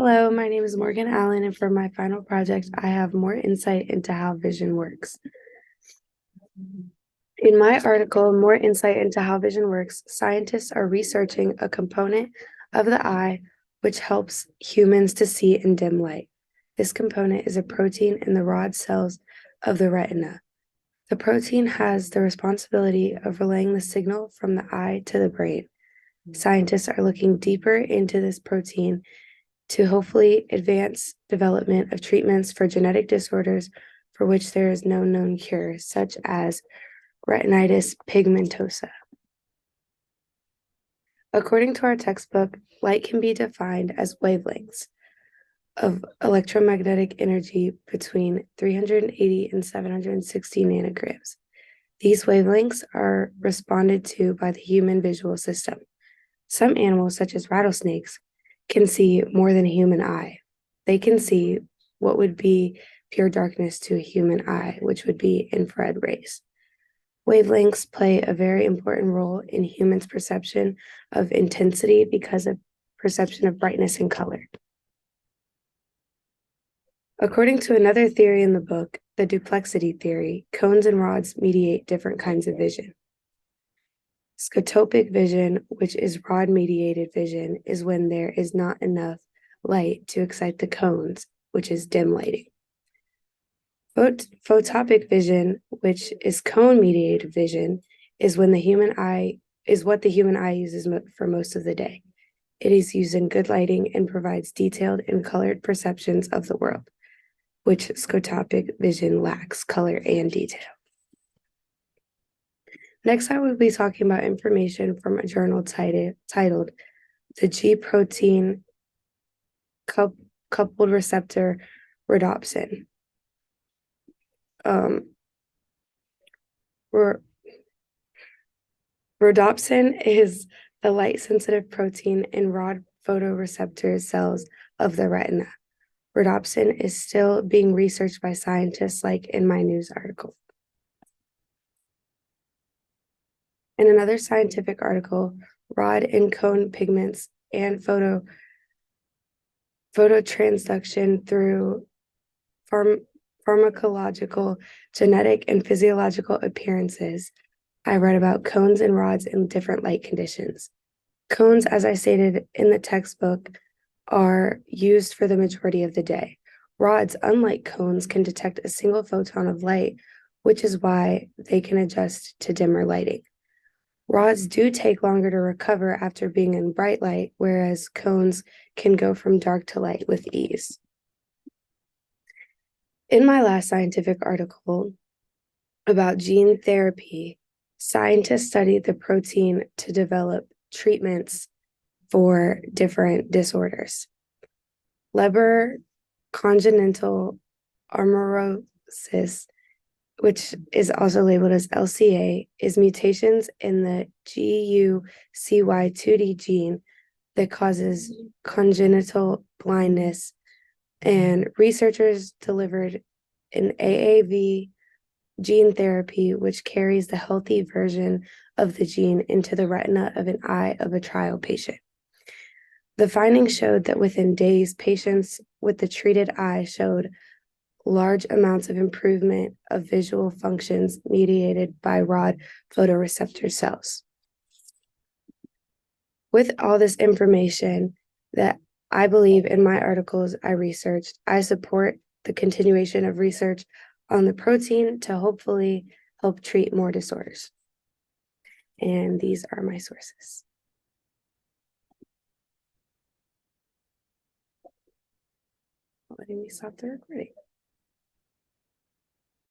Hello, my name is Morgan Allen, and for my final project, I have more insight into how vision works. In my article, More Insight into How Vision Works, scientists are researching a component of the eye which helps humans to see in dim light. This component is a protein in the rod cells of the retina. The protein has the responsibility of relaying the signal from the eye to the brain. Scientists are looking deeper into this protein to hopefully advance development of treatments for genetic disorders for which there is no known cure, such as retinitis pigmentosa. According to our textbook, light can be defined as wavelengths of electromagnetic energy between 380 and 760 nanograms. These wavelengths are responded to by the human visual system. Some animals, such as rattlesnakes, can see more than a human eye. They can see what would be pure darkness to a human eye, which would be infrared rays. Wavelengths play a very important role in humans' perception of intensity because of perception of brightness and color. According to another theory in the book, the duplexity theory, cones and rods mediate different kinds of vision. Scotopic vision, which is rod-mediated vision, is when there is not enough light to excite the cones, which is dim lighting. Photopic vision, which is cone-mediated vision, is when the human eye is what the human eye uses for most of the day. It is used in good lighting and provides detailed and colored perceptions of the world, which scotopic vision lacks color and detail. Next, I will be talking about information from a journal titled The G Protein Coupled Receptor Rhodopsin. Rhodopsin is the light-sensitive protein in rod photoreceptor cells of the retina. Rhodopsin is still being researched by scientists, like in my news article. In another scientific article, rod and cone pigments and phototransduction through pharmacological, genetic, and physiological appearances, I read about cones and rods in different light conditions. Cones, as I stated in the textbook, are used for the majority of the day. Rods, unlike cones, can detect a single photon of light, which is why they can adjust to dimmer lighting. Rods do take longer to recover after being in bright light, whereas cones can go from dark to light with ease. In my last scientific article about gene therapy, scientists studied the protein to develop treatments for different disorders. Leber congenital amaurosis, which is also labeled as LCA, is mutations in the GUCY2D gene that causes congenital blindness, and researchers delivered an AAV gene therapy which carries the healthy version of the gene into the retina of an eye of a trial patient. The findings showed that within days, patients with the treated eye showed large amounts of improvement of visual functions mediated by rod photoreceptor cells. With all this information that I believe in my articles I researched, I support the continuation of research on the protein to hopefully help treat more disorders. And these are my sources. Letting me stop the recording.